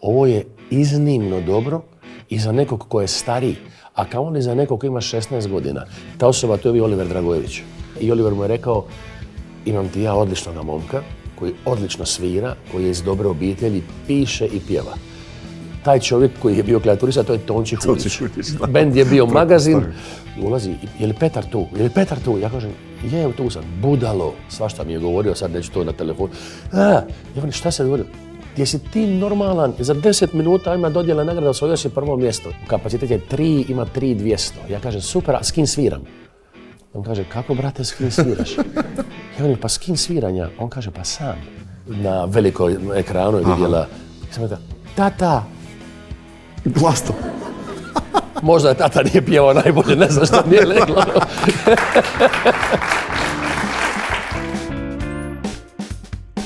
ovo je iznimno dobro i za nekog ko je stariji, a kamoli za nekog ko ima 16 godina. Ta osoba, to je bio Oliver Dragojević. I Oliver mu je rekao, imam ti ja odličnog momka, koji odlično svira, koji je iz dobre obitelji, piše i pjeva. Taj čovjek koji je bio klavijaturista, to je Tonči Hudić. Bend je bio magazin. Ulazi, je li Petar tu? Je li Petar tu? Ja kažem, je, tu sam. Budalo. Svašta mi je govorio, sad neću to na telefonu. Ja kažem, šta se dogodilo? Gdje si ti normalan? Za 10 minuta ima dodjela nagrada, osvojio si prvo mjesto. Kapacitet je 3, ima 3200. Ja kažem, super, a s kim sviram? On kaže, kako brate, s kim sviraš? Ja kažem, pa s kim sviranja? On kaže, pa sam. Na velikoj ekranu je vidjela. Sam rekao, tata! Glasno. Možda tata nije pjevao najbolje, ne znam što nije leglo.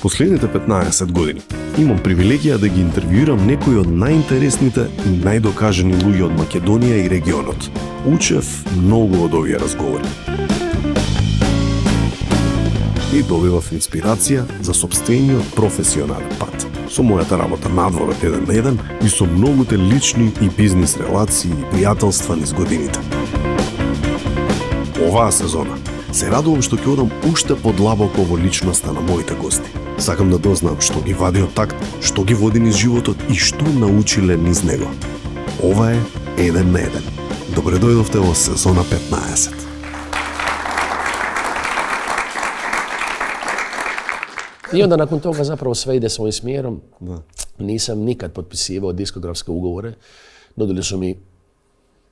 Последните 15 години имам привилегија да ги интервјуирам некои од најинтересните и најдокажани луѓе од Македонија и регионот. Учев многу од овие разговори. И добивав инспирација за сопствениот професионален пат. Со мојата работа надвор од 1 на 1 и со многуте лични и бизнис релации и пријателства низ годините. Оваа сезона се радувам што ќе одам уште подлабоко во личноста на моите гости. Сакам да дознам што ги вади од такт, што ги води низ животот и што научиле низ него. Ова е 1 на 1. Добре дојдовте во сезона 15. I onda nakon toga zapravo sve ide svojim smjerom. Da. Nisam nikad potpisivao diskografske ugovore. Nudili su mi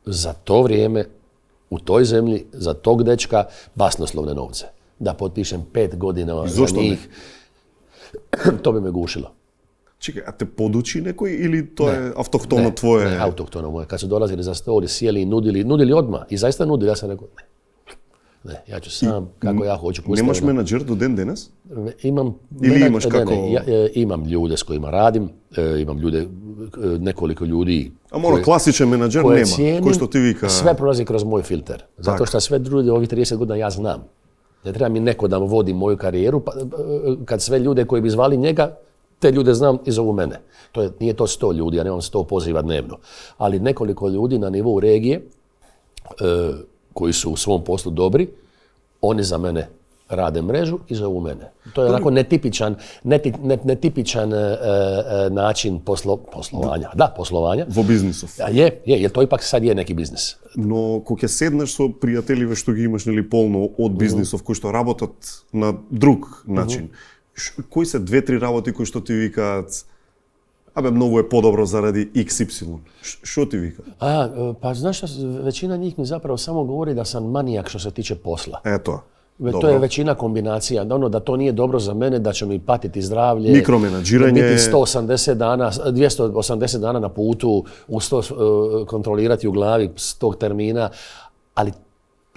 za to vrijeme, u toj zemlji, za tog dečka, basnoslovne novce. Da potpišem 5 godina za njih. To bi me gušilo. Čekaj, a te poduči nekoj ili to je autohtono tvoje? Ne, autohtono moje. Kad su dolazili za stol i sjeli i nudili odmah. I zaista nudili. Ja sam rekao, ne, ja ću sam, kako ja hoću. Nemaš menadžer do den danas? Imam, ili imaš kako? Imam ljude s kojima radim, imam nekoliko ljudi. A mora klasičan menadžer nema, ko što ti vika. Sve prolazi kroz moj filter. Zato što sve druge ovih 30 godina ja znam. Ne treba mi neko da vodi moju karijeru, pa, kad sve ljude koji bi zvali njega, te ljude znam i zovu mene. Nije to 100 ljudi, ja nemam 100 poziva dnevno. Ali nekoliko ljudi na nivou regije, koji su u svom poslu dobri, oni za mene rade mrežu i zovu mene. To je onako netipičan način poslovanja. Da, poslovanja. Во бизнисов. Jer to ipak sad je neki biznis. Но кога ќе седнеш со пријателиве што ги имаш нели полно од бизнисов кои што работат на друг начин. Кои се 2-3 работи кои што ти викаат абе, многу е подобро заради XY. Што ти вика? Pa znaš što, većina njih mi zapravo samo govori da sam manijak što se tiče posla. Eto. To je većina kombinacija, da to nije dobro za mene, da će mi patiti zdravlje, mikromenadžiranje, biti 180 dana, 280 dana na putu, uz to kontrolirati u glavi 100 termina, ali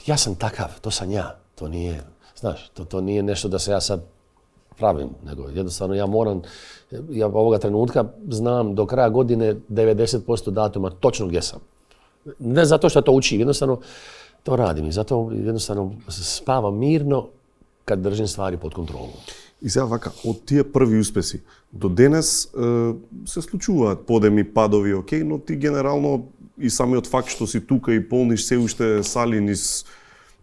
ja sam takav, to sam ja, to nije, znaš, to nije nešto da se ja sad pravim, nego jednostavno ja ovoga trenutka znam do kraja godine 90% datuma točno gdje sam. Ne zato što to učim, jednostavno to radim i zato jednostavno spavam mirno kad držim stvari pod kontrolom. И сега вака, од тие први успеси до денес се случуваат подеми, падови, окей, но ти генерално и самиот факт што си тука и полниш се уште сали низ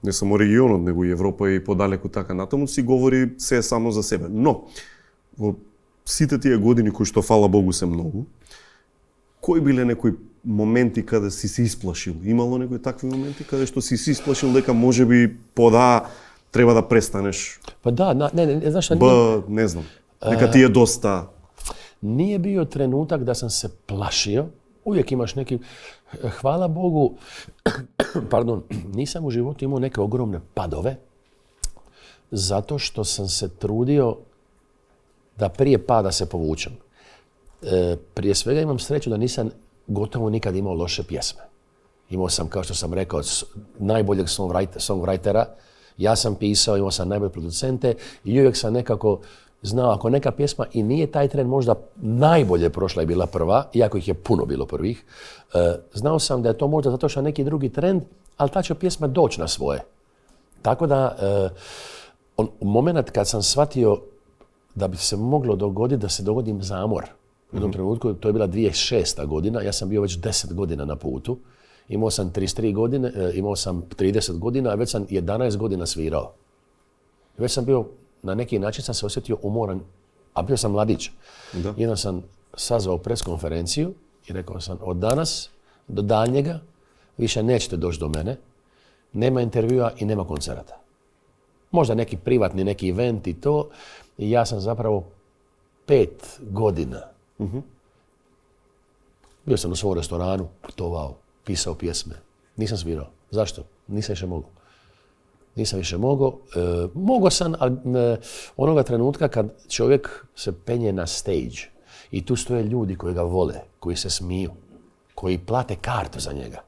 не само регионот, него и Европа и подалеку така натаму, си говори се само за себе. Но, во сите тие години кои што, фала Богу, се многу, кои биле некои моменти каде си се исплашил? Имало некои такви моменти каде што си се исплашил дека можеби треба да престанеш? Pa da, ne, znaš šta не знам, дека ти е доста... Nije bio trenutak da sam se plašio, uvijek imaš neki, hvala Bogu, pardon, nisam u životu imao neke ogromne padove, zato što sam se trudio da prije pada se povučem. Prije svega imam sreću da nisam gotovo nikad imao loše pjesme. Imao sam, kao što sam rekao, najboljeg songwritera, ja sam pisao, imao sam najbolje producente i uvijek sam nekako znao, ako neka pjesma i nije taj tren možda najbolje prošla i bila prva, iako ih je puno bilo prvih, znao sam da je to možda zato što je neki drugi trend, ali ta će pjesma doći na svoje. Tako da, moment kad sam shvatio da bi se moglo dogoditi da se dogodim zamor, U jednom trenutku, to je bila 2006. godina, ja sam bio već 10 godina na putu. Imao sam 33 godine, imao sam 30 godina, a već sam 11 godina svirao. Već sam bio, na neki način sam se osjetio umoran, a bio sam mladić. Da. Jednom sam sazvao preskonferenciju i rekao sam, od danas do daljnjega više nećete doći do mene, nema intervjua i nema koncerata. Možda neki privatni, neki event i to. I ja sam zapravo 5 godina bio sam u svom restoranu, putovao, pisao pjesme. Nisam svirao. Zašto? Nisam više mogao. Nisam više mogao. Mogao sam, ali onoga trenutka kad čovjek se penje na stage i tu stoje ljudi koji ga vole, koji se smiju, koji plate kartu za njega,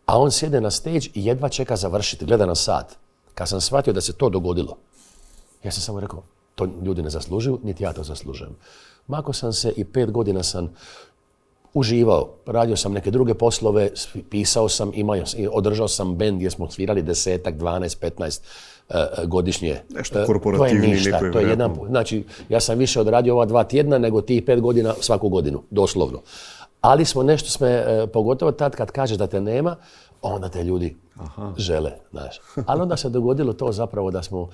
a on sjede na stage i jedva čeka završiti, gleda na sat. Kad sam shvatio da se to dogodilo, ja sam samo rekao, to ljudi ne zaslužuju, niti ja to zaslužujem. Mako sam se i 5 godina sam uživao. Radio sam neke druge poslove, pisao sam, održao sam bend gdje smo svirali 10, 12, 15 godišnje. Nešto korporativni. To je ništa. To je jedan, znači, ja sam više odradio ova 2 tjedna nego tih 5 godina svaku godinu, doslovno. Ali smo nešto, pogotovo tad kad kažeš da te nema, onda te ljudi žele, znaš. Ali onda se dogodilo to zapravo da smo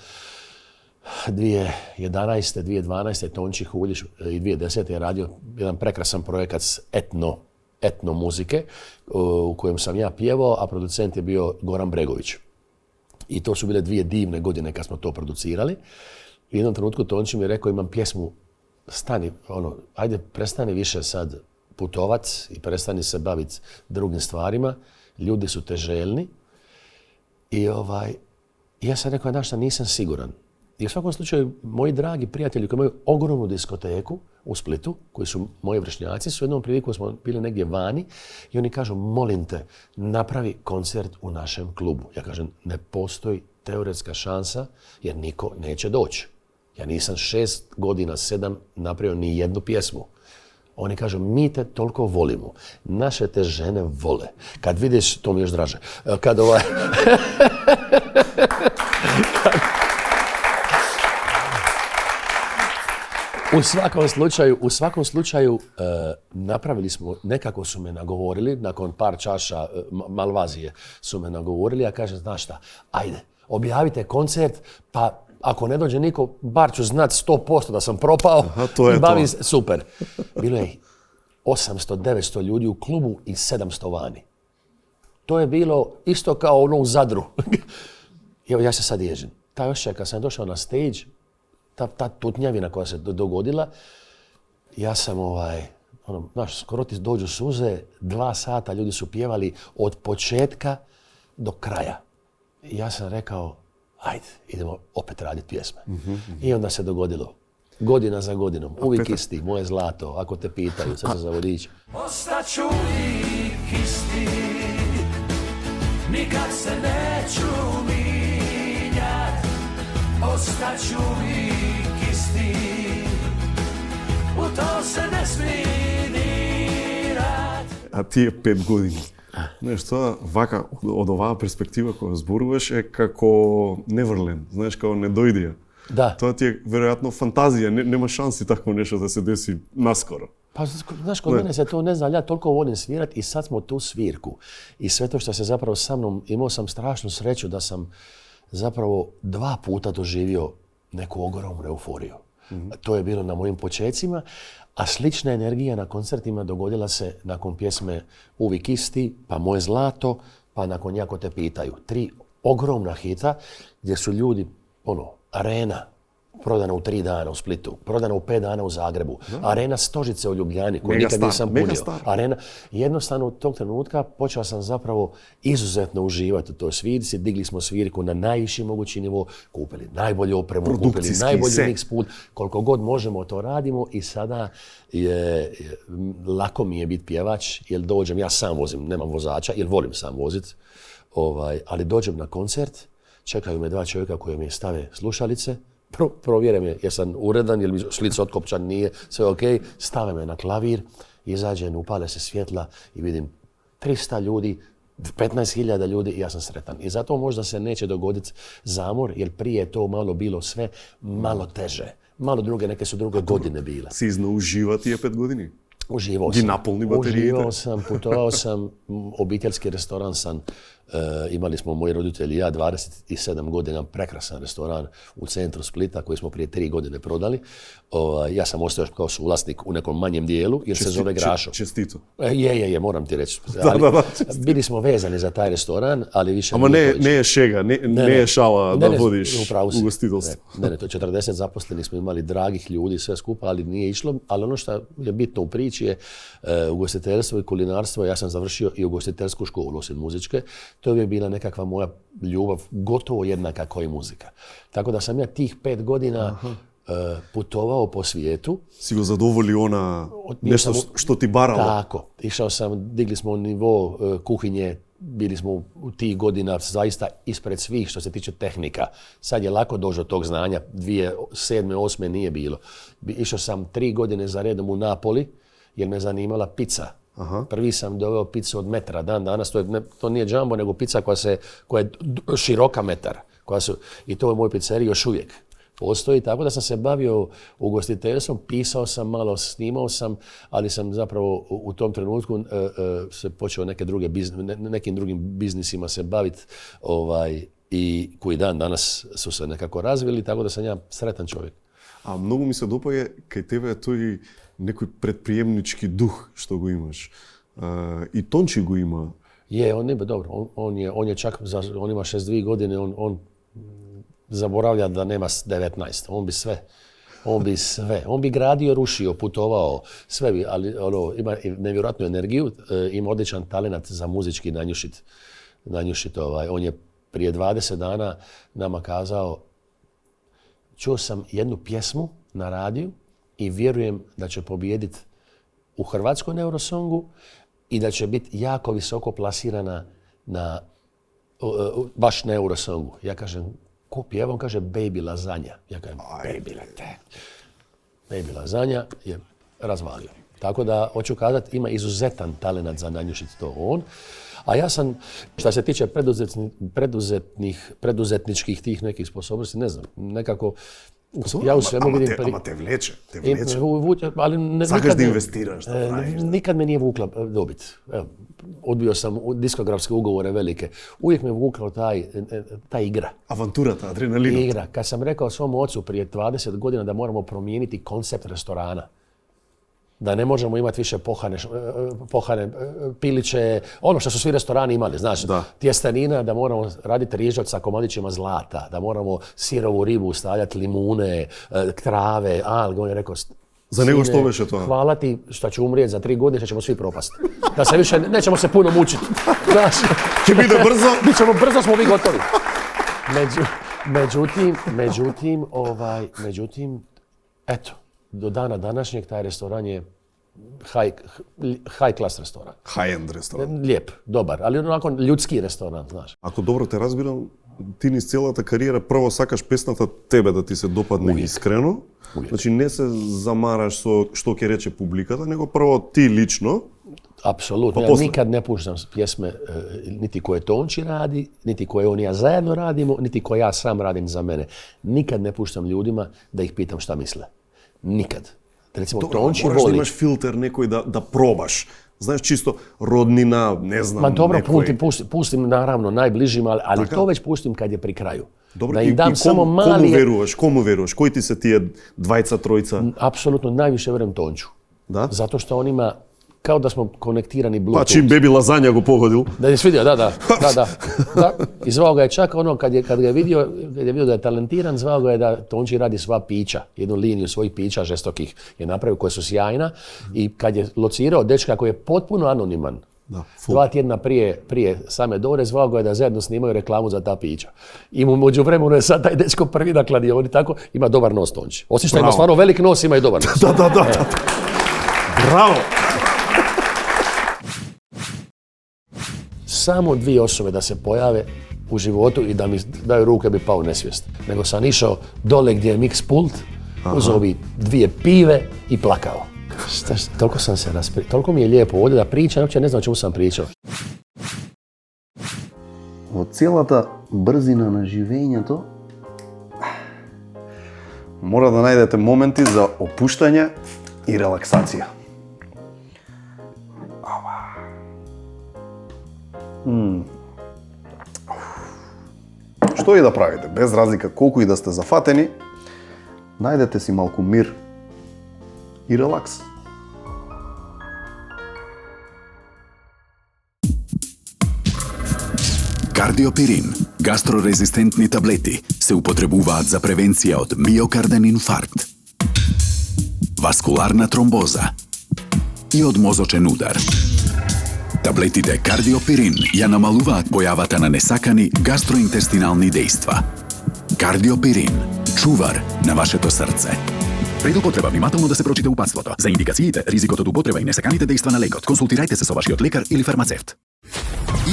2011. 2012. Tonči Huljić i 2010. je radio jedan prekrasan projekat s etno muzike u kojem sam ja pjevao, a producent je bio Goran Bregović. I to su bile 2 divne godine kad smo to producirali. I u jednom trenutku Tonči mi je rekao, imam pjesmu, stani, ajde prestani više sad putovat i prestani se baviti drugim stvarima. Ljudi su te željni. I ja sam rekao, znaš šta, nisam siguran. I u svakom slučaju, moji dragi prijatelji koji imaju ogromnu diskoteku u Splitu, koji su moji vršnjaci, su jednom priliku smo bili negdje vani i oni kažu, molim te, napravi koncert u našem klubu. Ja kažem, ne postoji teoretska šansa jer niko neće doći. Ja nisam 6 godina, 7 napravio ni jednu pjesmu. Oni kažu, mi te toliko volimo, naše te žene vole. Kad vidiš, to mi je još draže. U svakom slučaju napravili smo, nekako su me nagovorili, nakon par čaša Malvazije su me nagovorili, a kažem, znaš šta, ajde, objavite koncert, pa ako ne dođe niko, bar ću znat 100% da sam propao i bavim se, super. Bilo je 800-900 ljudi u klubu i 700 vani. To je bilo isto kao ono u Zadru. Evo, ja se sad ježim. Taj osjećaj kad sam došao na stage, ta tutnjavina koja se dogodila, ja sam znaš, skoro ti dođu suze, 2 sata ljudi su pjevali od početka do kraja. I ja sam rekao, ajde, idemo opet raditi pjesme. I onda se dogodilo. Godina za godinom, uvijek isti, moje zlato, ako te pitaju, sad se za vodič. Ostaću uvijek isti, nikad se neću minjat. Ostaću uvijek isti, u to se ne smije dirat. A tije 5 godini. Nešto вака од оваа перспектива која зборуваш е како Neverland, знаеш, како не дојдија. Да. Тоа ти е веројатно фантазија, нема шанси такво нешто да се деси наскоро. Pa, znaš, kod mene se to ne zna, ja toliko volim svirat i sad smo tu svirku. I sve to što se zapravo sa mnom, imao sam strašnu sreću da sam zapravo 2 puta doživio neku ogromnu euforiju. To je bilo na mojim počecima, a slična energija na koncertima dogodila se nakon pjesme Uvijek isti, pa Moje zlato, pa nakon Jako te pitaju. 3 ogromna hita gdje su ljudi, arena, prodana u 3 dana u Splitu, prodana u 5 dana u Zagrebu, arena Stožice u Ljubljani, koju nikad nisam punio. Arena, jednostavno od tog trenutka počeo sam zapravo izuzetno uživati u toj svirci, digli smo svirku na najviši mogući nivo, kupili najbolju opremu, kupili najbolji mix pult, koliko god možemo to radimo i sada lako mi je biti pjevač, jer dođem, ja sam vozim, nemam vozača, jer volim sam voziti, ali dođem na koncert, čekaju me 2 čovjeka koji mi stave slušalice, provjere me jesam uredan, jel mi šlic otkopčan, nije, sve ok, stave me na klavir, izađem, upale se svjetla i vidim 300 ljudi, 15.000 ljudi i ja sam sretan. I zato možda se neće dogoditi zamor, jer prije je to malo bilo sve malo teže. Malo druge, neke su druge godine bile. Si iznoužива tije 5 godини? Uživao Ги sam. naполни батериите. Uživao sam, putovao sam, obiteljski restoran sam, imali smo moji roditelji i ja 27 godina, prekrasan restoran u centru Splita koji smo prije 3 godine prodali. Ja sam ostao kao suvlasnik u nekom manjem dijelu jer se zove Grašo. Čestito. Je, moram ti reći. Bili smo vezani za taj restoran, ali više... Ама не е шега, не е шала да водиш ugostiteljstvo. Ne, to 40 zaposlenih smo imali, dragih ljudi, sve skupa, ali nije išlo. Ali ono što je bitno u priči je ugostiteljstvo i kulinarstvo. Ja sam završio i ugostiteljsku školu, osim muzičke. To je uvijek bila nekakva moja ljubav, gotovo jednaka kao i muzika. Tako da sam ja tih 5 godina putovao po svijetu. Si go zadovolji ona nešto što ti baralo. Tako. Išao sam, digli smo nivo kuhinje, bili smo u tih godina zaista ispred svih što se tiče tehnika. Sad je lako doći do tog znanja, 2007. 2008. nije bilo. Išao sam 3 godine za redom u Napoli jer me zanimala pizza. Prvi sam doveo picu od metra, dan danas, to nije džambo, nego pizza koja je široka metar. I to je u mojoj pizzeriji još uvijek postoji, tako da sam se bavio ugostiteljstvom, pisao sam malo, snimao sam, ali sam zapravo u tom trenutku se počeo nekim drugim biznisima se baviti i koji dan danas su se nekako razvili, tako da sam ja sretan čovjek. A mnogo ми се допаѓа кај тебе тој некој предприемнички дух што го имаш. И Тончи го има. On ima dobro. On je čak, on ima 62 godine, on zaboravlja da nema 19. On bi sve. On bi gradio, rušio, putovao, sve bi, ali ima nevjerojatnu energiju, ima odličan talent za muzički nanjušit. On je prije 20 dana nama kazao, čuo sam jednu pjesmu na radiju i vjerujem da će pobijediti u hrvatskom Eurosongu i da će biti jako visoko plasirana baš na Eurosongu. Ja kažem, ko pjeva? On kaže Baby Lasagna. Ja kažem, Baby Lasagna je razvalio. Tako da, hoću kazati, ima izuzetan talent za nanjušiti to on. A ja sam, što se tiče preduzetničkih tih nekih sposobnosti, ne znam, nekako ja u svemu vidim... Ама te vleče. Sakaš da investiraš, da praviš. Nikad me nije vukla dobit. Odbio sam diskografske ugovore velike. Uvijek me vukla ta igra. Avanturata, adrenalinot. Igra. Kad sam rekao svom ocu prije 20 godina da moramo promijeniti koncept restorana, da ne možemo imati više pohane piliće, ono što su svi restorani imali, znaš, tjestenina, da moramo raditi rižot sa komadićima zlata, da moramo sirovu ribu stavljati, limune, trave, alge. On je rekao, za nego što veše to? Hvala ti što ću umrijeti za 3 godine, što ćemo svi propasti. Da se više, nećemo se puno mučiti. Znaš, će biti brzo? Bićemo brzo, smo vi gotovi. Međutim, eto, do dana današnjeg taj restoran je high class restoran. High-end restoran. Lijep, dobar, ali onako ljudski restoran, znaš. Ако добро те разбирам, ти низ целата кариера прво сакаш песната тебе да ти се допадне искрено. Значи не се замараш со што ќе рече публиката, него прво ти лично. Apsolutno, ja nikad ne puštam pjesme niti koje Tonči radi, niti koje on i ja zajedno radimo, niti koje ja sam radim za mene. Nikad ne puštam ljudima da ih pitam šta misle. Nikad. Recimo, Tonči voli... Moraš da imaš filter nekoj da probaš. Znaš, čisto rodnina, ne znam, Ma dobro, nekoj... pustim naravno najbližima, ali to već pustim kad je pri kraju. Dobro, da im dam samo mali... Komu veruješ? Koji ti se tije dvajca, trojica? Apsolutno najviše verujem Tonču. Da? Zato što on ima, kao da smo konektirani Bluetooth. Pa čim Baby Lasagna go pogodil. Da je vidio, da. I zvao ga je čak ono, kad je vidio da je talentiran, zvao ga je da Tonči radi sva pića, jednu liniju svojih pića žestokih je napravio, koje su sjajna. I kad je locirao dečka koji je potpuno anoniman, 2 tjedna prije same Dore, zvao ga je da zajedno snimaju reklamu za ta pića. I u međuvremenu je sad taj dečko prvi na kladioni, tako, ima dobar nos Tonči. Osim što ima stvarno velik nos, ima i dobar nos. Da. Bravo! Samo 2 osobe da se pojave u životu i da mi daju ruke, bi pao nesvijest. Nego sam išao dole gdje je mix pult, uzeo bi 2 pive i plakao. Toliko sam se toliko mi je lijepo ovdje da pričam, uopće ne znam o čemu sam pričao. Od целата брзина на живењето мора да најдете моменти за опуштање и релаксација. Што и да правите, без разлика колку и да сте зафатени, најдете си малку мир и релакс. Кардиопирин, гастрорезистентни таблети, се употребуваат за превенција од миокарден инфаркт, васкуларна тромбоза и од мозочен удар. Таблетите Кардиопирин ја намалуваат појавата на несакани гастроинтестинални дејства. Кардиопирин, чувар на вашето срце. Пред употреба внимателно да се прочита упатството. За индикациите, ризикот од употреба и несаканите дејства на лекот, консултирајте се со вашиот лекар или фармацевт.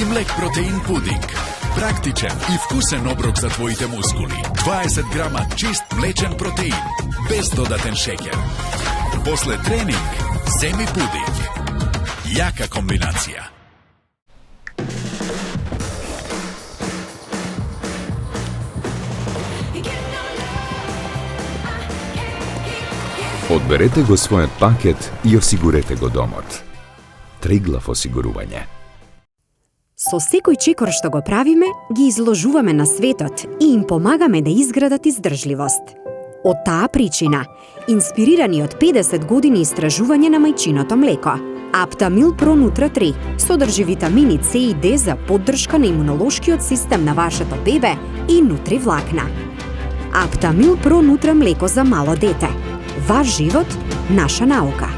Имлек протеин пудинг. Практичен и вкусен оброк за твоите мускули. 20 грама чист млечен протеин, без додатен шеќер. После тренинг, земи пудинг. Јака комбинација. Одберете го својот пакет и осигурете го домот. Триглав осигурување. Со секој чекор што го правиме, ги изложуваме на светот и им помагаме да изградат издржливост. Од таа причина, инспирирани од 50 години истражување на мајчиното млеко, Аптамил Про Нутра 3 содржи витамини С и Д за поддршка на имунолошкиот систем на вашето бебе и нутри влакна. Аптамил Про Нутра млеко за мало дете. Ваш живот, наша наука.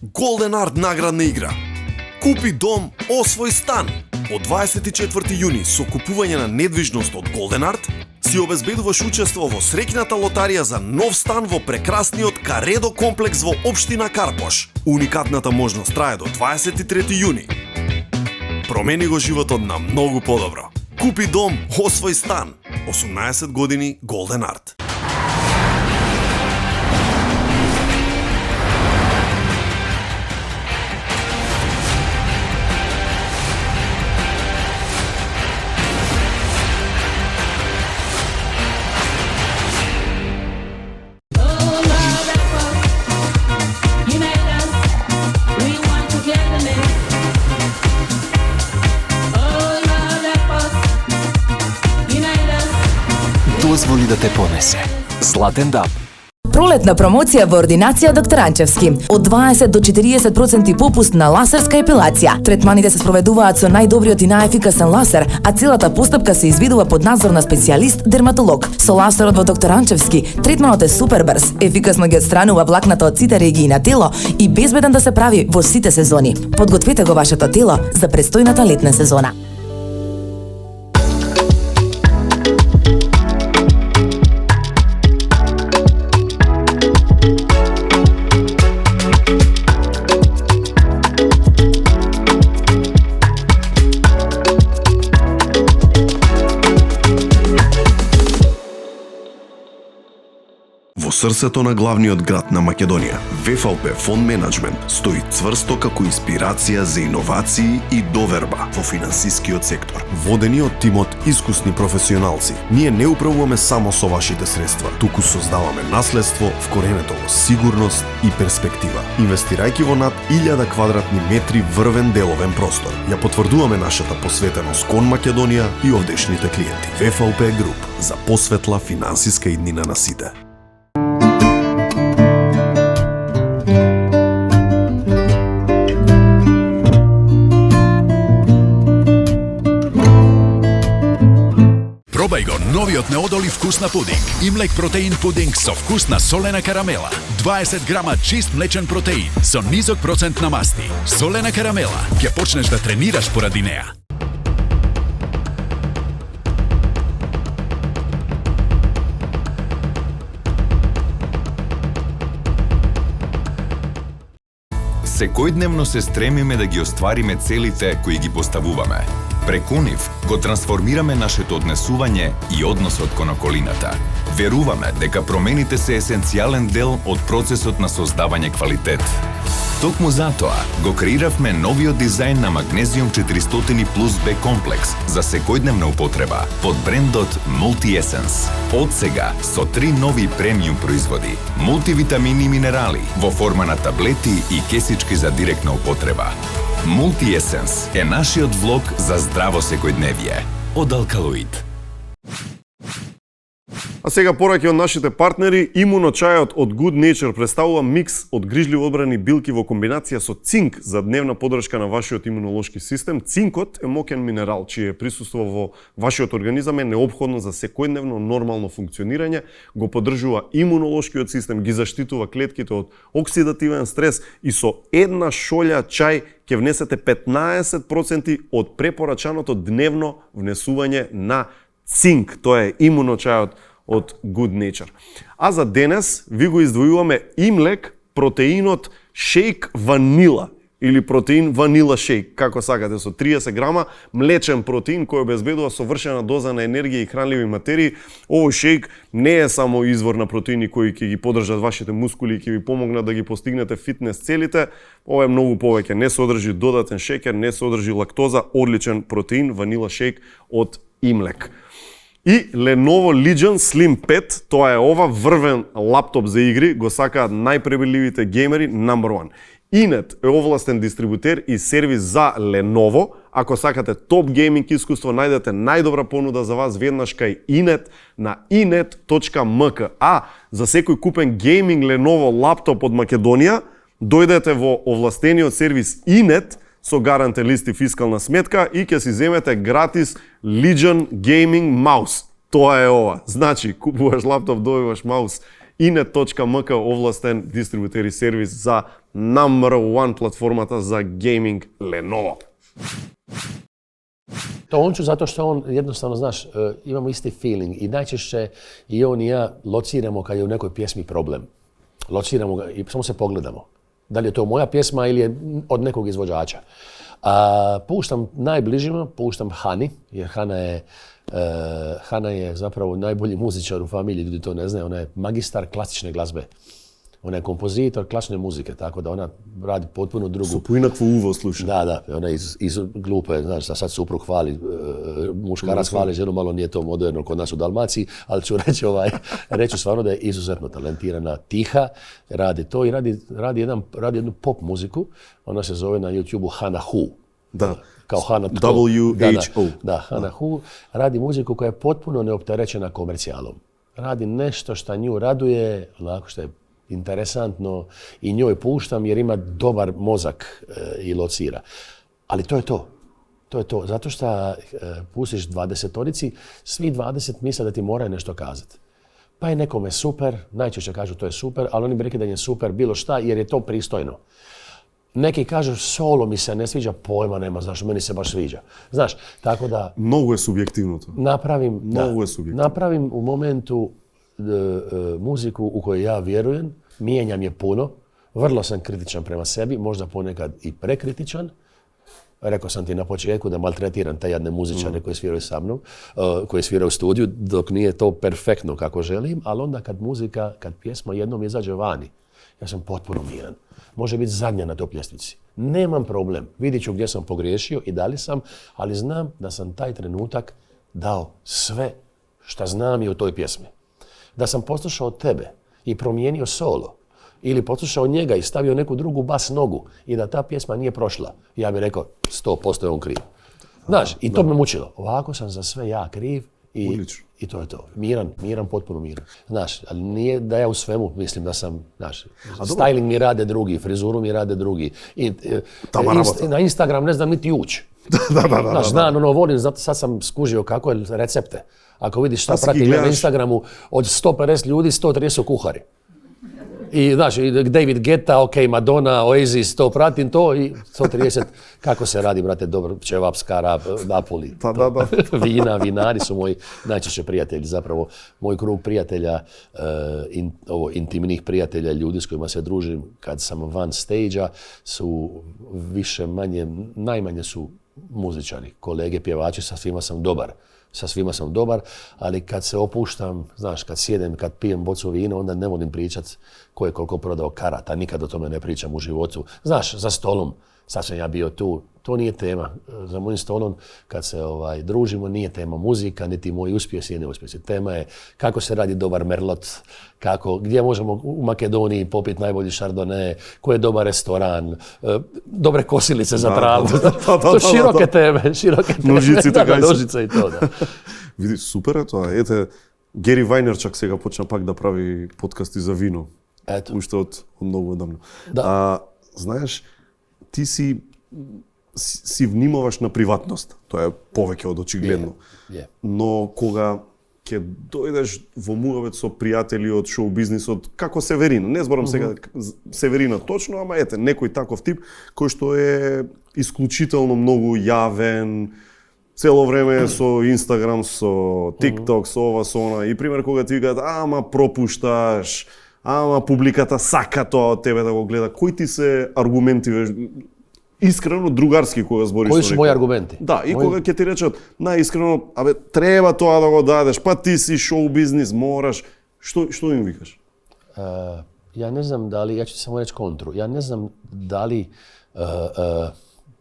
Golden Art наградна игра. Купи дом, освој стан. Од 24 јуни со купување на недвижност од Golden Art си обезбедуваш учество во среќната лотарија за нов стан во прекрасниот Каредо комплекс во општина Карпош. Уникатната можност трае до 23 јуни. Промени го животот на многу подобро. Купи дом, освој стан. 18 години Golden Art. Дозволи да те понесе. Златен даб. Пролетна промоција во ординација Доктор Анчевски. Од 20 до 40% попуст на ласерска епилација. Третманите се спроведуваат со најдобриот и најефикасен ласер, а целата постапка се изведува под надзор на специјалист дерматолог. Со ласерот во Доктор Анчевски, третманот е супер брз, ефикасно ги отстранува влакната од сите регии на тело и безбеден да се прави во сите сезони. Подгответе го вашето тело за престојната летна сезона. Во срцето на главниот град на Македонија, ВФЛП Фонд Менеджмент стои цврсто како инспирација за иновации и доверба во финансискиот сектор. Водени од тимот искусни професионалци, ние не управуваме само со вашите средства, туку создаваме наследство вкоренето во сигурност и перспектива. Инвестирајќи во над 1000 квадратни метри врвен деловен простор, ја потврдуваме нашата посветеност кон Македонија и овдешните клиенти. ВФЛП Груп за посветла финансиска иднина на сите. Пробај го новиот неодолив вкус на пудинг. Имлек протеин пудинг со вкус на солена карамела. 20 грама чист млечен протеин со низок процент на масти. Солена карамела, ќе почнеш да тренираш поради неа. Секојдневно се стремиме да ги оствариме целите кои ги поставуваме. Преку нив го трансформираме нашето однесување и односот кон околината. Веруваме дека промените се есенцијален дел од процесот на создавање квалитет. Токму затоа го креиравме новиот дизајн на Magnesium 400 Plus B комплекс за секојдневна употреба под брендот Multi Essence. Од сега со 3 нови премиум производи, мултивитамини и минерали во форма на таблети и кесички за директна употреба. Multi Essence е нашиот влог за здраво секојдневие од Алкалоид. А сега пораки од нашите партнери, имуночајот од Good Nature представува микс од грижливо одбрани билки во комбинација со цинк за дневна подршка на вашиот имунолошки систем. Цинкот е моќен минерал, чие присуство во вашиот организам е неопходно за секојдневно нормално функционирање, го поддржува имунолошкиот систем, ги заштитува клетките од оксидативен стрес и со една шолја чај ќе внесете 15% од препорачаното дневно внесување на цинк. Тоа е имуночајот од Good Nature. А за денес ви го издвојуваме Имлек протеинот шейк ванила или протеин ванила шейк, како сакате, со 30 грама млечен протеин кој обезбедува совршена доза на енергија и хранливи материи. Овој шейк не е само извор на протеини кои ќе ги поддржат вашите мускули и ќе ви помогнат да ги постигнете фитнес целите. Ова е многу повеќе, не содржи додатен шеќер, не содржи лактоза, одличен протеин ванила шейк од Имлек. И Lenovo Legion Slim 5, тоа е ова врвен лаптоп за игри, го сакаат најпребирливите геймери, number one. Inet е овластен дистрибутер и сервис за Lenovo. Ако сакате топ гейминг искуство, најдете најдобра понуда за вас веднаш кај Inet на inet.mk. А за секој купен гейминг Lenovo лаптоп од Македонија, дојдете во овластениот сервис Inet со гарантен лист и фискална сметка и ќе си земете гратис Legion Gaming Mouse. Тоа е ова. Значи, купуваш лаптоп, добиваш маус. Inet.mk овластен дистрибутер и сервис за number one платформата за гейминг Lenovo. To on ću zato što on jednostavno, znaš, imamo isti feeling i najčešće i on i ja lociramo kad je u nekoj pjesmi problem. Lociramo ga i samo se pogledamo. Da li je to moja pjesma ili je od nekog izvođača. Puštam najbližima, puštam Hani, jer Hana je zapravo najbolji muzičar u familiji, ljudi to ne znaju, ona je magistar klasične glazbe. Ona je kompozitor klasične muzike, tako da ona radi potpuno drugu... Su poinakvo uvo sluša. Da, ona je iz glupe, znaš, da sad suprug hvali, muškarac hvali ženu, malo nije to moderno kod nas u Dalmaciji, ali ću reći stvarno da je izuzetno talentirana, tiha, radi to i radi jednu pop muziku, ona se zove na YouTubeu Hana Hu. Da. Kao Hana WHO. Da, Hana Hu radi muziku koja je potpuno neopterećena komercijalom. Radi nešto što nju raduje, onako što je interesantno i njoj puštam jer ima dobar mozak i locira. Ali to je to. To je to. Zato što pustiš 20-torici, svi 20 misle da ti moraju nešto kazati. Pa je nekome super, najčešće kažu to je super, ali oni bi rekli da je super bilo šta jer je to pristojno. Neki kažu solo mi se ne sviđa, pojma nema, znaš, meni se baš sviđa. Znaš, tako da... Mnogo je subjektivno to. Napravim u momentu muziku u kojoj ja vjerujem, mijenjam je puno, vrlo sam kritičan prema sebi, možda ponekad i prekritičan. Rekao sam ti na početku da maltretiram te jadne muzičare koji sviraju sa mnom, koji sviraju u studiju, dok nije to perfektno kako želim, ali onda kad pjesma jednom izađe vani, ja sam potpuno miran. Može biti zadnja na top ljestvici. Nemam problem. Vidit ću gdje sam pogriješio i da li sam, ali znam da sam taj trenutak dao sve što znam i u toj pjesmi. Da sam poslušao tebe i promijenio solo ili poslušao njega i stavio neku drugu bas nogu i da ta pjesma nije prošla, ja bih rekao 100% je on kriv. Znaš, i to me mučilo. Ovako sam za sve ja kriv i to je to. Miran, potpuno miran. Znaš, ali nije da ja u svemu mislim da sam, znaš, styling mi rade drugi, frizuru mi rade drugi. Na Instagram ne znam niti ući. Znam, volim, sad sam skužio kako je recepte. Ako vidiš šta prati na Instagramu, od 150 ljudi, 130 su kuhari. I znaš, David Guetta, ok, Madonna, Oasis, to pratim to i 130, kako se radi, brate, dobro, ćevap, skara, Napoli. Vinari su moji najčešće prijatelji, zapravo moj krug prijatelja, intimnih prijatelja, ljudi s kojima se družim kad sam van stage-a su više manje, najmanje su muzičari, kolege, pjevači, sa svima sam dobar, ali kad se opuštam, znaš, kad sjedem, kad pijem bocu vina, onda ne volim pričat ko je koliko prodao karata, nikad o tome ne pričam u životu. Znaš, za stolom, sad sam ja bio tu, to nije tema. Za mojim stolom, kad se družimo, nije tema muzika, niti moji uspjesi i neuspjesi. Tema je kako se radi dobar merlot, gdje možemo u Makedoniji popiti najbolji šardone, koji je dobar restoran, dobre kosilice za travu. To široke teme. Nožice i to, da. Види, супер е тоа. Ете, Гери Вајнерчак сега почна пак да прави подкасти за вино. Ето. Уште од многу одамно. Да. Знаеш, ти си внимаваш на приватност. Тоа е повеќе од очигледно. Но кога ќе дојдеш во муавет со пријатели од шоу-бизнисот, како Северина, не зборам сега Северина точно, ама ете, некој таков тип, кој што е исклучително многу јавен, цело време со Инстаграм, со ТикТок, со ова, со она. И пример кога ти викаат, ама пропушташ, ама публиката сака тоа од тебе да го гледа. Кои ти се аргументи, искрено другарски кога збориш? Кои се мои аргументи? Да, и кога ќе ти речат, најискрено, треба тоа да го дадеш, па ти си шоу-бизнис, мораш. Што им викаш? Ja ne znam da li, ja ću samo reći kontru, ja ne znam da li,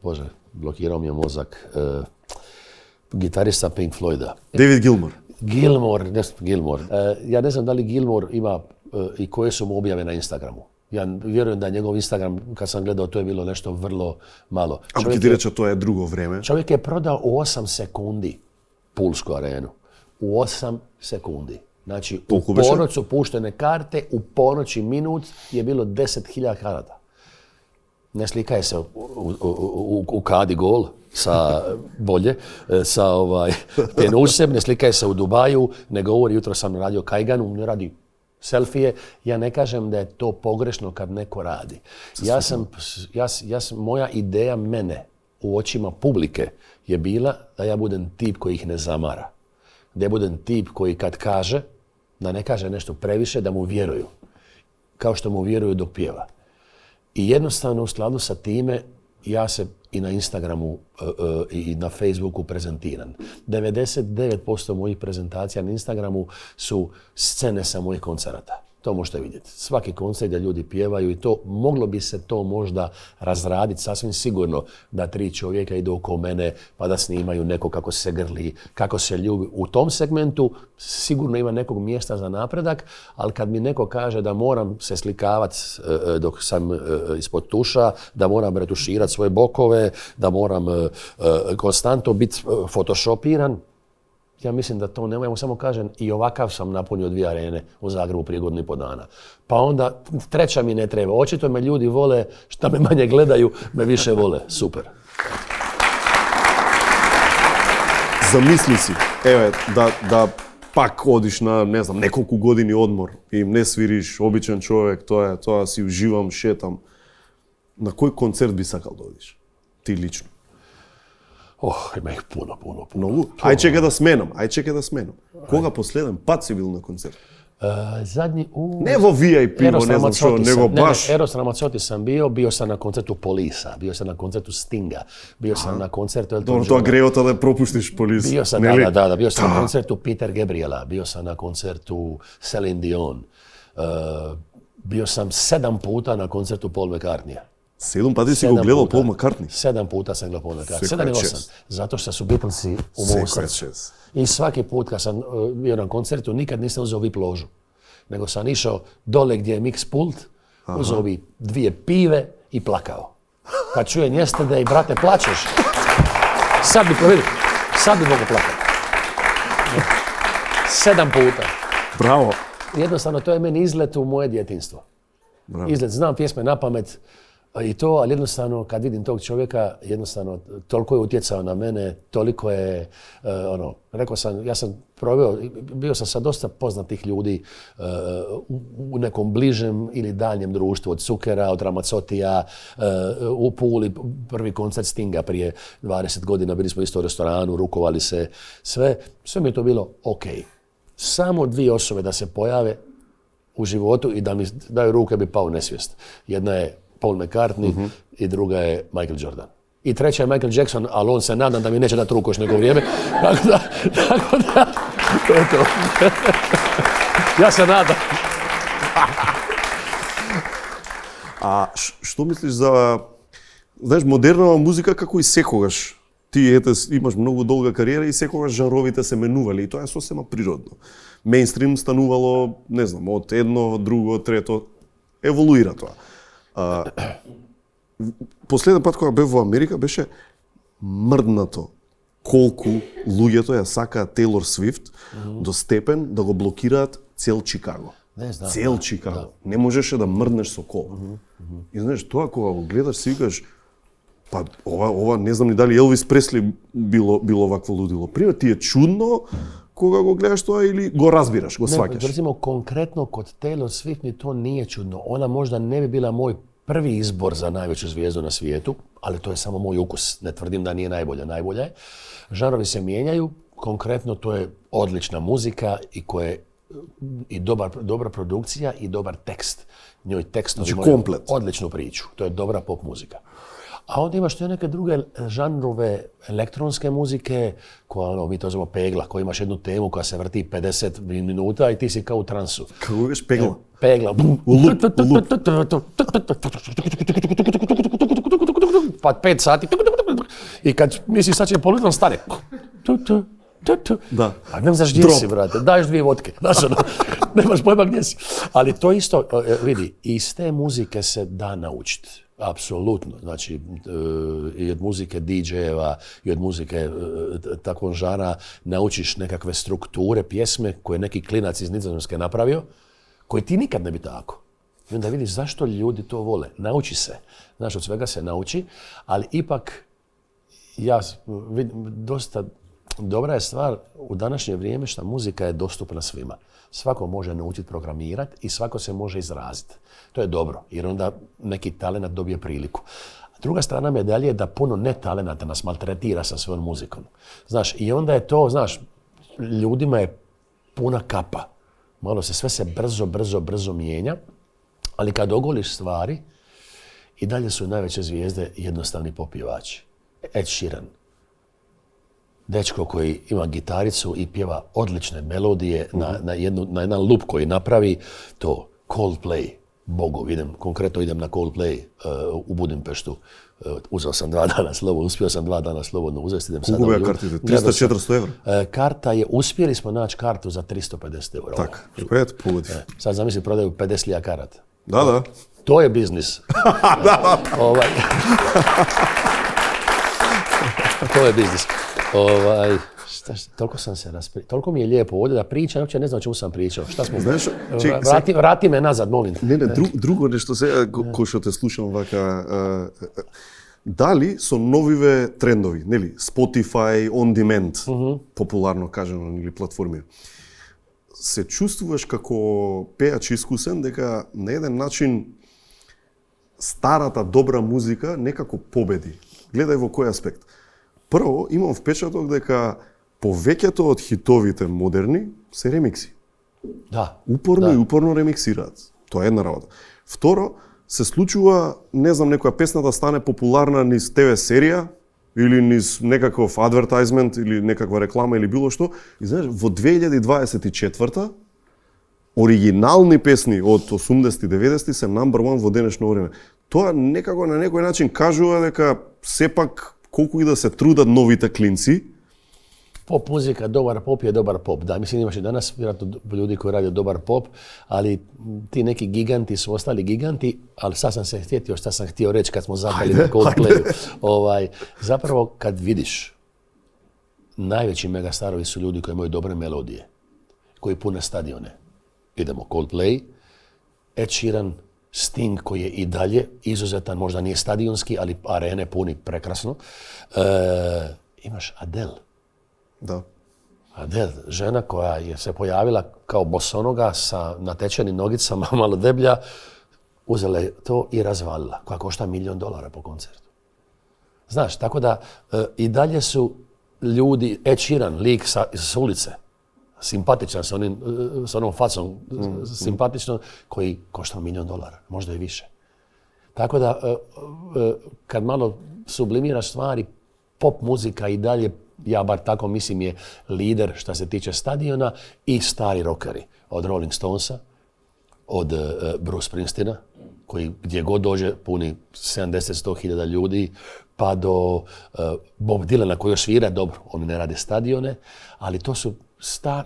Bože, blokirao mi je mozak, gitarista Pink Floyda. David Gilmour. Gilmour. Ja ne znam da li Gilmour ima i koje su mu objave na Instagramu. Ja vjerujem da njegov Instagram, kad sam gledao, to je bilo nešto vrlo malo. A ti reče, to je drugo vreme? Čovjek je prodao u 8 sekundi Pulsku arenu. U 8 sekundi. Znači, u ponoć su puštene karte, u ponoći minut je bilo 10.000 karata. Ne slikaje se u kadi gol sa bolje, sa Penusem, ne slikaje se u Dubaju, ne govori jutro sam radio Kajganu, ne radi selfije. Ja ne kažem da je to pogrešno kad neko radi. Moja ideja mene u očima publike je bila da ja budem tip koji ih ne zamara. Da ja budem tip koji kad kaže, da ne kaže nešto previše, da mu vjeruju. Kao što mu vjeruju dok pjeva. I jednostavno u skladu sa time ja se i na Instagramu i na Facebooku prezentiram. 99% mojih prezentacija na Instagramu su scene sa mojih koncerata. To možete vidjeti. Svaki koncert gdje ljudi pjevaju i to, moglo bi se to možda razraditi sasvim sigurno da 3 čovjeka idu oko mene pa da snimaju neko kako se grli, kako se ljubi. U tom segmentu sigurno ima nekog mjesta za napredak, ali kad mi neko kaže da moram se slikavati dok sam ispod tuša, da moram retuširati svoje bokove, da moram konstantno biti photoshopiran, ja mislim da to nema, ja mu samo kažem i ovakav sam napunio 2 arene u Zagrebu prije 1,5 dana. Pa onda 3. mi ne treba. Očito me ljudi vole, šta me manje gledaju, me više vole. Super. Zamisli si, da pak odiš na, ne znam, nekoliko godini odmor i ne sviriš, običan čovjek, тоа си уживам, шетам. На кој концерт би сакал да одиш? Ти лично? Има их puno. Многу? Ај чека да сменам. Кога последен пат си бил на концерт? Zadnji Ne vo VIP, ne znam što, nego baš... Eros Ramazzotti sam bio sam na koncertu Polisa, bio sam na koncertu Stinga, bio sam na koncertu Elton Johna. Dobro, to greota da propuštiš Polis. Bio sam, da, bio sam na koncertu Peter Gabriela, bio sam na koncertu Celine Dion, bio sam 7 puta na koncertu Paul McCartneya. 7 pati si go gledao Paul McCartney? 7 puta sam gledao Paul McCartney, 7 ili 8, zato što su Beatlesi u mom srcu. I svaki put kad sam bio na koncertu, nikad nisam uzeo VIP ložu, nego sam išao dole gdje je mix pult, uzeo bi 2 pive i plakao. Kad čujem Yesterday, brate, plačeš, sad bi mogu plakati. 7 puta. Bravo. Jednostavno, to je meni izlet u moje djetinjstvo. Izlet, znam pjesme na pamet i to, ali jednostavno, kad vidim tog čovjeka, jednostavno, toliko je utjecao na mene, toliko je, rekao sam, ja sam bio sam sa dosta poznatih ljudi u nekom bližem ili daljem društvu, od Cukera, od Ramazzotija, u Puli, prvi koncert Stinga prije 20 godina, bili smo isto u restoranu, rukovali se, sve mi je to bilo ok. Samo 2 osobe da se pojave u životu i da mi daju ruke bi pao nesvijest. Jedna je Paul McCartney i druga je Michael Jordan. I 3. je Michael Jackson, ali on se nadam da mi neće dati ruku još neko vrijeme. Tako da, to je to. Ja se nadam. А што мислиш за, знаеш, модернава музика како и секогаш? Ти имаш многу долга кариера и секогаш жанровите се менували и тоа е сосема природно. Мејнстрим станувало, не знам, од едно, друго, трето, еволуира тоа. Последен пат кога бев во Америка беше мрднато колку луѓето ја сакаат Тейлор Свифт до степен да го блокираат цел Чикаго. Цел Чикаго. Не можеше да мрднеш со кол. И знаеш, тоа кога го гледаш си викаш, па ова не знам ни дали Елвис Пресли било вакво лудило. Пример ти е чудно кога го гледаш тоа или го разбираш, го сваќаш. Recimo, konkretno kod Taylor Swift mi to nije čudno. Ona možda ne bi bila moj prvi izbor za najveću zvijezdu na svijetu, ali to je samo moj ukus. Ne tvrdim da nije najbolja. Najbolja je. Žanrovi se mijenjaju. Konkretno to je odlična muzika i koje i dobra produkcija i dobar tekst. Njoj tekstovi imaju odličnu priču. To je dobra pop muzika. A onda imaš neke druge žanrove elektronske muzike, koja mi to zovemo pegla, koja imaš jednu temu koja se vrti 50 minuta i ti si kao u transu. Kako viš pegla? Pegla. U lup. Pa 5 sati. I kad misliš sad će polutno stane. Da. A ne znaš gdje si, brate. Daješ 2 vodke. Znaš, nemaš pojma gdje si. Ali to isto, vidi, iz te muzike se da naučiti. Apsolutno. Znači, i od muzike DJ-eva, i od muzike takvog žara naučiš nekakve strukture, pjesme koje neki klinac iz Nizozemske napravio, koji ti nikad ne bi tako. I onda vidiš zašto ljudi to vole. Nauči se. Znaš, od svega se nauči, ali ipak ja vidim dosta dobra je stvar u današnje vrijeme što muzika je dostupna svima. Svako može naučiti programirati i svako se može izraziti. To je dobro, jer onda neki talent dobije priliku. Druga strana medalje je da puno netalenata nas maltretira sa svojom muzikom. Znaš, i onda je to, znaš, ljudima je puna kapa. Malo sve se brzo mijenja, ali kad ogoliš stvari, i dalje su najveće zvijezde jednostavni popjevači. Ed Sheeran. Dečko koji ima gitaricu i pjeva odlične melodije na jedan loop koji napravi, to Coldplay. Bogu, konkretno idem na Coldplay u Budimpeštu. Uzeo sam 2 dana slovo, uspio sam 2 dana slobodno uzeti. Koliko je kartite? 300-400 evra? Karta je, uspjeli smo naći kartu za 350 evra. Tak, opet pogodi. Sad zamisli, prodaju 50.000 karata. Da. To je biznis. To je biznis. Toliko sam se toliko mi je lijepo ovdje da pričam, uopće ne znam o čemu sam pričao. Šta smo... Znaš, vrati me nazad, molim te. Ne, drugo nešto ko što te slušam вака, дали со новиве трендови, нели, Spotify, on demand, популарно кажано, или платформи, се чувствуваш како пеач искусен дека на еден начин старата добра музика некако победи. Гледај во кој аспект. Прво, имам впечаток дека повеќето од хитовите модерни се ремикси. Да. Упорно ремиксираат. Тоа е една работа. Второ, се случува, не знам, некоја песна да стане популарна низ ТВ серија или низ некаков адвертайзмент или некаква реклама или било што. И знаеш, во 2024 оригинални песни од 80-90 се number one во денешно време. Тоа некако на некој начин кажува дека сепак колку и да се трудат новите клинци. Pop muzika, dobar pop je dobar pop. Da, mislim imaš i danas vjerojatno ljudi koji rade dobar pop, ali ti neki giganti su ostali giganti, ali sad sam se sjetio šta sam htio reći kad smo zapali na Coldplayu. Zapravo kad vidiš, najveći megastarovi su ljudi koji imaju dobre melodije, koji pune stadione. Idemo Coldplay, Ed Sheeran, Sting koji je i dalje izuzetan, možda nije stadionski, ali arene puni prekrasno. Imaš Adele. Da. Adele, žena koja je se pojavila kao bosonoga sa natečenim nogicama, malo deblja, uzela je to i razvalila, koja košta $1 milion po koncertu. Znaš, tako da i dalje su ljudi, Ed Sheeran, lik s ulice, simpatičan s onom facom, simpatično, koji košta $1 milion, možda i više. Tako da, kad malo sublimiraš stvari, pop muzika i dalje, ja bar tako mislim, je lider što se tiče stadiona i stari rockeri. Od Rolling Stonesa, od Bruce Springsteena, koji gdje god dođe puni 70-100 hiljada ljudi, pa do Bob Dylana koji još svira, dobro, oni ne rade stadione, ali to su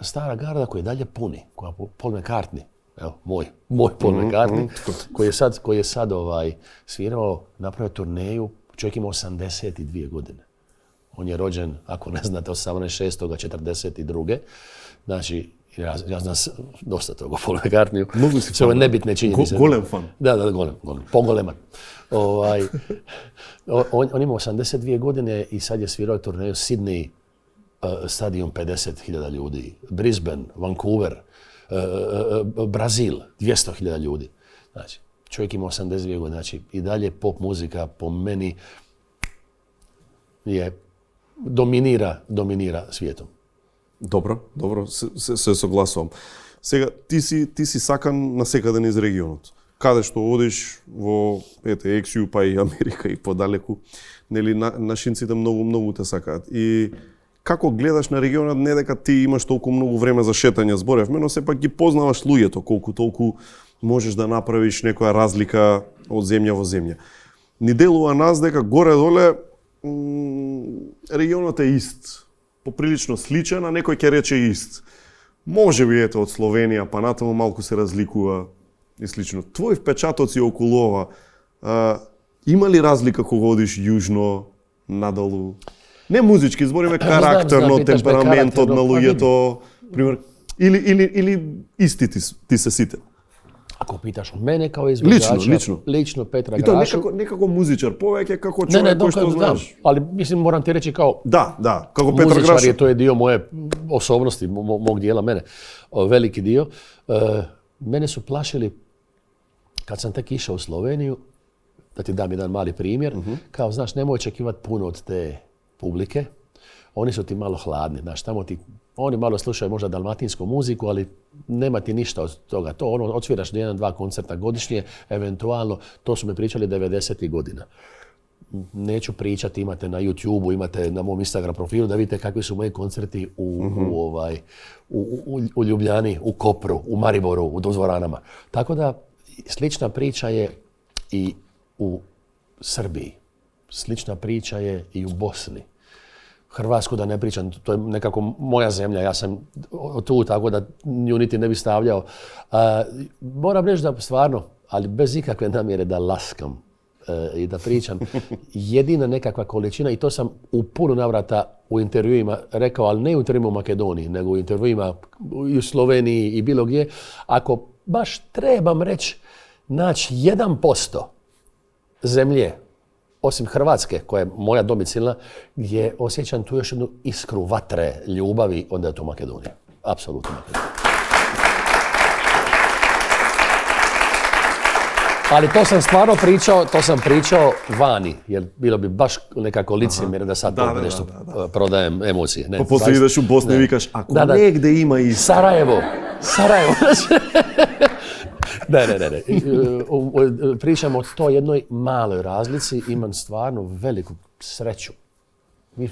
stara garda koja dalje puni, koja Paul McCartney, evo, moj Paul McCartney, koji je sad svirao, napravio turneju, čovjek ima 82 godine. On je rođen, ako ne znate, 18.6.42. Znači, ja znam dosta toga o Paul McCartneyu. Sve ove nebitne činjenice. Golem fan. Da, golem. Pogoleman. On ima 82 godine i sad je svirao turneju Sydney, stadion 50.000 ljudi, Brisbane, Vancouver, Brazil, 200.000 ljudi. Znači, čovjek ima 82 godine. Znači, i dalje pop muzika po meni je dominira svijetom. Добро, се согласувам. Сега, ти си сакан насекаде низ регионот. Каде што одиш во ЕКСЮ, па и Америка и подалеку, нели нашинците многу те сакаат. И како гледаш на регионот, не дека ти имаш толку многу време за шетање, зборевме, но сепак ги познаваш луѓето, колку толку можеш да направиш некоја разлика од земја во земја. Ни делува нас дека горе-доле регионот е ист. Поприлично сличен, а некој ќе рече ист. Може би ето од Словенија, па натаму малку се разликува и слично. Твои впечатоци околу ова, има ли разлика кога одиш јужно, надолу? Не музички, збориме карактерно, темпераментот на луѓето, пример, или исти ти се сите? Ako pitaš mene kao izvođača, lično Petra Grašu... I to nekako muzičar, poveke kako čovjek koji što znaš. Ali mislim, moram ti reći kao... Da, kako Petra Grašu. Muzičar je, to je dio moje osobnosti, mog dijela mene, veliki dio. Mene su plašili, kad sam tek išao u Sloveniju, da ti dam jedan mali primjer, kao, znaš, nemoj očekivati puno od te publike, oni su ti malo hladni, znaš, tamo ti... Oni malo slušaju možda dalmatinsku muziku, ali nema ti ništa od toga. To odsviraš 1-2 koncerta godišnje, eventualno, to su mi pričali 90. godina. Neću pričati, imate na YouTubeu, imate na mom Instagram profilu da vidite kakvi su moji koncerti u Ljubljani, u Kopru, u Mariboru, u dvoranama. Tako da, slična priča je i u Srbiji. Slična priča je i u Bosni. Hrvatsku da ne pričam, to je nekako moja zemlja, ja sam tu tako da nju niti ne bi stavljao. Moram reći da stvarno, ali bez ikakve namjere da laskam i da pričam, jedina nekakva količina, i to sam u puno navrata u intervjuima rekao, ali ne u intervjuima u Makedoniji, nego u intervjuima i u Sloveniji i bilo gdje, ako baš trebam reći, naći 1% zemlje, osim Hrvatske, koja je moja domicilna, gdje osjećam tu još jednu iskru vatre, ljubavi, onda je to Makedonija. Apsolutno Makedonija. Ali to sam stvarno pričao vani, jer bilo bi baš nekako licemjerno da sad to nešto prodajem emocije. Pa poslije ideš u Bosnu i vikaš, ako negde ima i... Sarajevo. Ne. Pričam o toj jednoj maloj razlici, imam stvarno veliku sreću.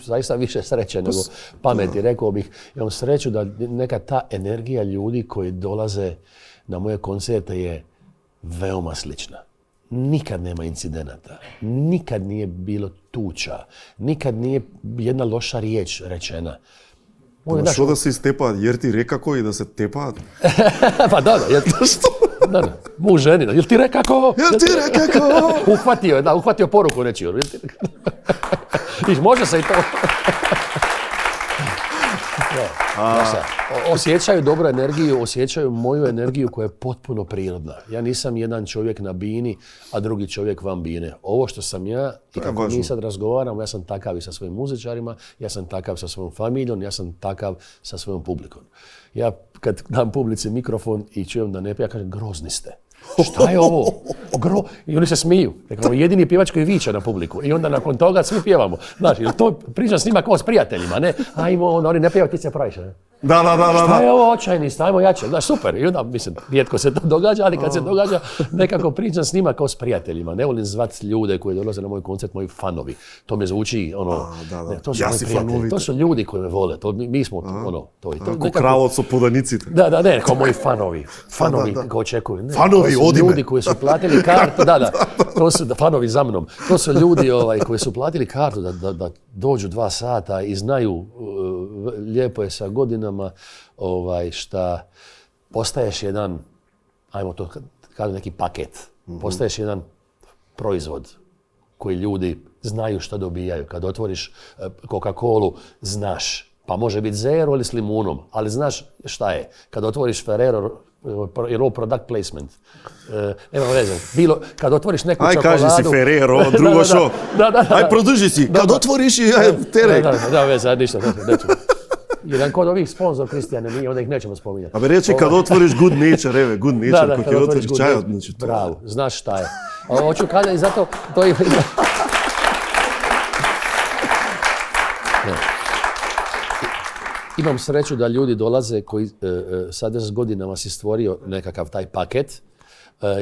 Zaista više sreće nego pameti, rekao bih. Imam sreću da neka ta energija ljudi koji dolaze na moje koncerte je veoma slična. Nikad nema incidenata, nikad nije bilo tuča, nikad nije jedna loša riječ rečena. Što da se istepaa, jer ti rekako i da se tepaa? Pa da, Da, muž ženina. Jel ti rekako? Uhvatio poruku nečiju. Može se i to. Osjećaju dobru energiju, osjećaju moju energiju koja je potpuno prirodna. Ja nisam jedan čovjek na bini, a drugi čovjek van bine. Ovo što sam ja, i kako mi sad razgovaramo, ja sam takav i sa svojim muzičarima, ja sam takav sa svojom familijom, ja sam takav sa svojom publikom. Ja kad dam publici mikrofon i čujem da ne pije, ja kažem, grozni ste. Šta je ovo? I oni se smiju. Dakle, jedini pjevač koji viče na publiku. I onda nakon toga svi pjevamo. Znači, to pričam s njima kao s prijateljima, ne? Ajmo, oni ne pjevaju, ti se praviš, ne? Da. Šta je ovo očajni, stavimo jače. Znaš, super. I onda, mislim, rijetko se to događa, ali kad se događa, nekako pričam s njima kao s prijateljima. Ne volim zvati ljude koji dolaze na moj koncert, moji fanovi. To me zvuči, ne, to su moji prijatelji. To su ljudi koji me vole. Mi smo, to i to. Ko kravac o podanicite. Da, ne, kao moji fanovi. Fanovi koji očekuju. Fanovi, odime. Ljudi koji su platili platili kartu, to su fanovi za mnom. To su ljudi koji su platili kartu da dođu 2 sata i znaju, lijepo je sa godinama, šta postaješ jedan, ajmo to kada neki paket, postaješ jedan proizvod koji ljudi znaju što dobijaju. Kad otvoriš Coca-Colu, znaš. Pa može biti zero ili s limunom, ali znaš šta je. Kad otvoriš Ferrero, jer ovo product placement. Nema veze. Kad otvoriš neku čokoladu... Aj, kaži si Ferrero, drugo što? Aj, produži si. Kad otvoriš i terek. Da, veze, ništa, neću. Jedan kod ovih sponsor Kristijane nije, onda ih nećemo spominjati. A bi reći kad otvoriš Good Nature, evo, Good Nature, kad otvoriš čaj od Nature. Bravo, znaš šta je. Hoću kada i zato to je... Imam sreću da ljudi dolaze koji sad s godinama si stvorio nekakav taj paket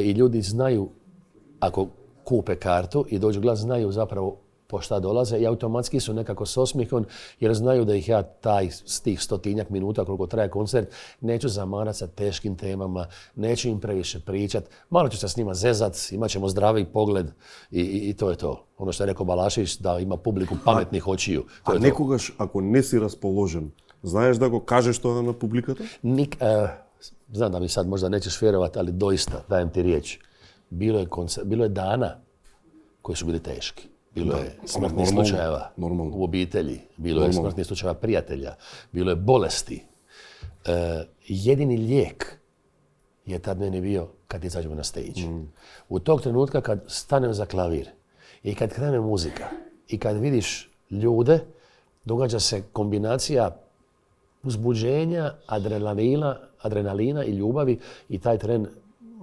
i ljudi znaju, ako kupe kartu i dođu glas, znaju zapravo po šta dolaze i automatski su nekako s osmihom jer znaju da ih ja s tih 100-tinjak minuta koliko traje koncert neću zamarati sa teškim temama, neću im previše pričat, malo ću se s njima zezat, imat ćemo zdravi pogled i to je to. Ono što je rekao Balašević, da ima publiku pametnih očiju. A nekogaš, ako ne si raspoložen, знаеш да го кажеш тоа на публиката? Znam da mi sad možda nećeš vjerovati, ali doista, dajem ti riječ, bilo je dana koji su bili teški. Bilo je smrtnih slučajeva u obitelji, bilo je smrtnih slučajeva prijatelja, bilo je bolesti. Jedini lijek je tad meni bio kad izađemo na stage. U tog trenutka kad stanem za klavir i kad krene muzika i kad vidiš ljude, događa se kombinacija uzbuđenja, adrenalina i ljubavi i taj tren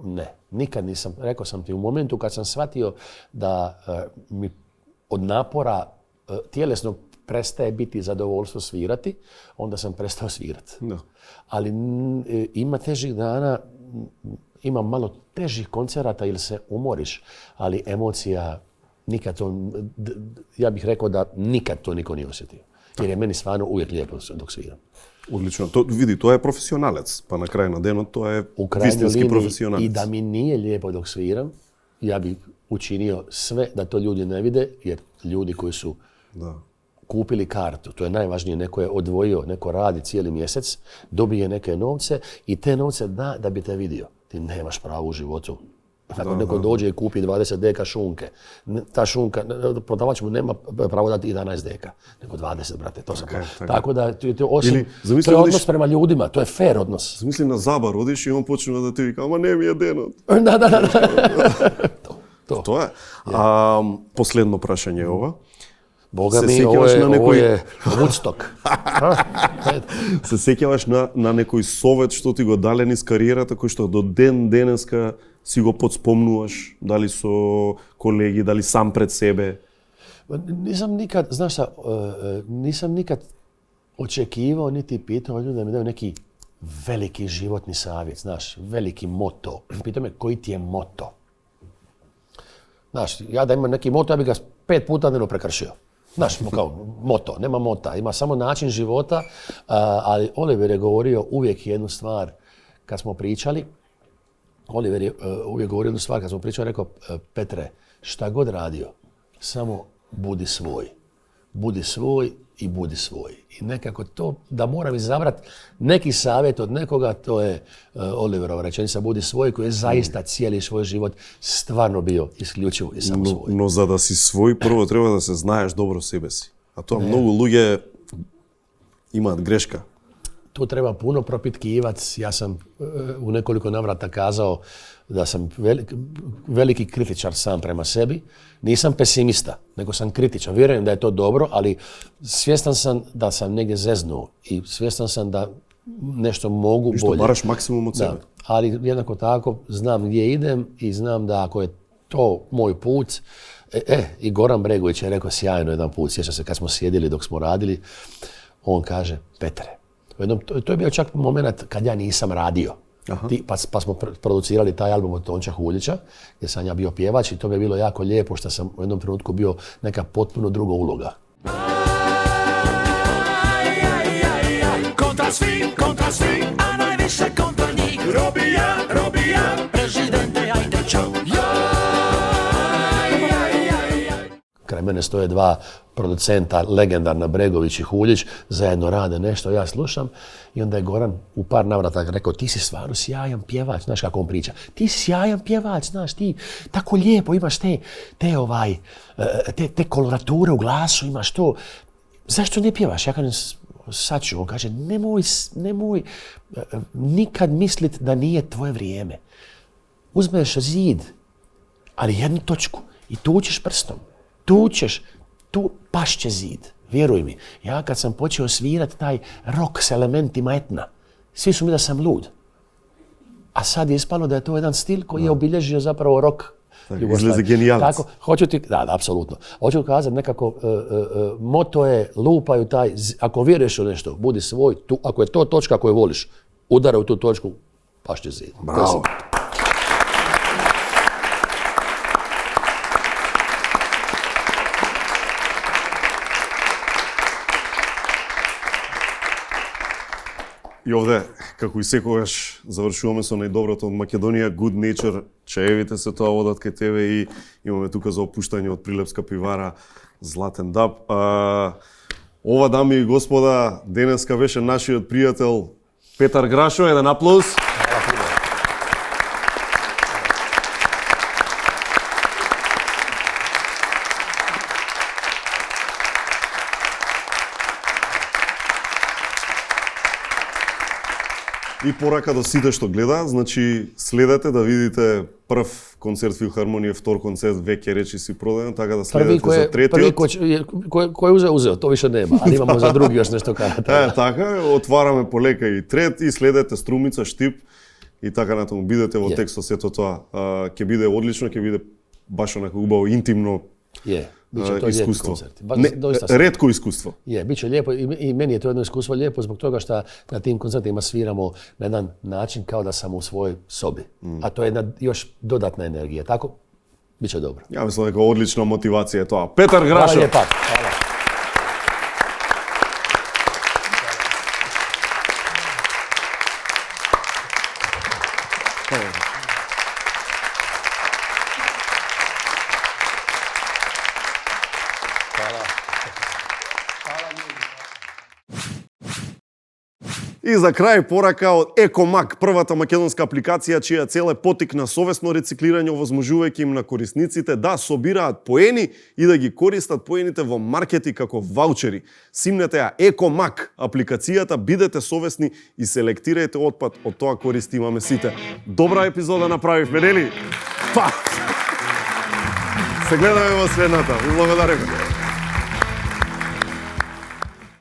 ne. Nikad nisam, rekao sam ti, u momentu kad sam shvatio da mi od napora tjelesnog prestaje biti zadovoljstvo svirati, onda sam prestao svirati. No. Ali ima težih dana, ima malo težih koncerata ili se umoriš, ali emocija nikad to, ja bih rekao da nikad to niko nije osjetio. Jer je meni stvarno uvijek lijepo dok sviram. Odlično. Vidi, to je profesionalac, pa na kraju na denot to je istinski profesionalac. I da mi nije lijepo dok sviram, ja bih učinio sve da to ljudi ne vide, jer ljudi koji su kupili kartu, to je najvažnije, neko je odvojio, neko radi cijeli mjesec, dobije neke novce i te novce da bi te vidio. Ti nemaš pravo u životu. Ako neko dođe i kupi 20 deka šunke, ta šunka, prodavač mu nema pravo dati 11 deka, nego 20, brate, to sam tako da to je odnos prema ljudima, to je fair odnos. Zamisli na Zabar odiš i on počne da ti vika, ama ne mi je denot. Da. To je. Последно прашање е ова. Бога ми, ovo je Woodstock. Се сеќаваш на некој совет што ти го дале низ кариерата, кој што до ден денеска си го подспомнуваш, дали со колеги, дали сам пред себе? Nisam nikad očekivao niti pitao ljudi da mi daju neki veliki životni savjet, znaš, veliki moto. Pitao me koji ti je moto. Znaš, ja da imam neki moto, ja bih ga 5 puta dnevno prekršio. Znaš, kao moto, nema mota, ima samo način života, ali Oliver je govorio uvijek jednu stvar kad smo pričali. Oliver je uvijek govorio jednu stvar kad smo pričali, rekao, Petre, šta god radio, samo budi svoj. Budi svoj i budi svoj. I nekako to, da moram izabrati neki savjet od nekoga, to je Oliverova rečenica, budi svoj, koji je zaista cijeli svoj život stvarno bio isključivo i samo svoj. Но за да си свој, прво треба да се знаеш добро себе си. А тоа многу луѓе имаат грешка. Tu treba puno propitkivati. Ja sam u nekoliko navrata kazao da sam veliki kritičar sam prema sebi. Nisam pesimista, nego sam kritičan. Vjerujem da je to dobro, ali svjestan sam da sam negdje zeznuo i svjestan sam da nešto mogu bolje. I što baraš maksimum od sebe. Da, ali jednako tako znam gdje idem i znam da ako je to moj put, i Goran Bregović je rekao sjajno jedan put, sjećam se kad smo sjedili dok smo radili, on kaže, Petre, to je bio čak moment kad ja nisam radio. Pa smo producirali taj album od Tonča Huljića, gdje sam ja bio pjevač i to mi je bilo jako lijepo što sam u jednom trenutku bio neka potpuno druga uloga. Kontra svi, a najviše kontra njih. Robija, prezidente, ajde čao. mene stoje dva producenta, legendarna Bregović i Huljić, zajedno rade nešto, ja slušam i onda je Goran u par navrata rekao, ti si stvarno sjajan pjevač, znaš kako on priča, ti si sjajan pjevač, znaš, ti tako lijepo imaš te kolorature u glasu, imaš to, zašto ne pjevaš? Ja kažem, sad ću, on kaže, nemoj nikad mislit da nije tvoje vrijeme. Uzmeš zid, ali jednu točku i tučeš prstom, pašće zid, vjeruj mi. Ja kad sam počeo svirati taj rock s elementima etna, svi su mi da sam lud. A sad je ispalo da je to jedan stil koji je obilježio zapravo rock Jugoslavije. Izlazi genijalac. Tako, da, apsolutno. Hoću kazati nekako, moto je lupaju taj, ako vjeruješ u nešto, budi svoj, ako je to točka koju voliš, udara u tu točku, pašće zid. Bravo. И овде, како и секогаш, завршуваме со најдоброто од Македонија, Good Nature, чаевите се тоа одат кај тебе и имаме тука за опуштање од Прилепска пивара Златен даб. Ова, дами и господа, денеска беше нашиот пријател Петар Грашо, еден аплауз. И порака до сите што гледаат, значи следете да видите прв концерт Филхармонија, втор концерт веќе речи си продаден, така да следете за третиот. Кој узео, то више нема, али имамо за други још нешто карата. Така, отвараме полека и трет и следете Струмица, Штип и така натаму. Бидете во текстот сето тоа. Ќе биде одлично, ќе биде баш онако убаво, интимно искуство. Ретко искуство. Biće lijepo i meni je to jedno iskustvo lijepo zbog toga što na tim koncertima sviramo na jedan način kao da sam u svojoj sobi. A to je jedna još dodatna energija. Tako, biće dobro. Ja mislim da je odlična motivacija je to. Petar Grašo. Hvala lijepa. Hvala. И за крај порака од Екомак, првата македонска апликација чија цел е поттик на совесно рециклирање, овозможувајќи им на корисниците да собираат поени и да ги користат поените во маркети како ваучери. Симнете ја Екомак апликацијата, бидете совесни и селектирајте отпад, од тоа корист имаме сите. Добра епизода направивме, нели? Па! Се гледаме во следната. Ви благодариме.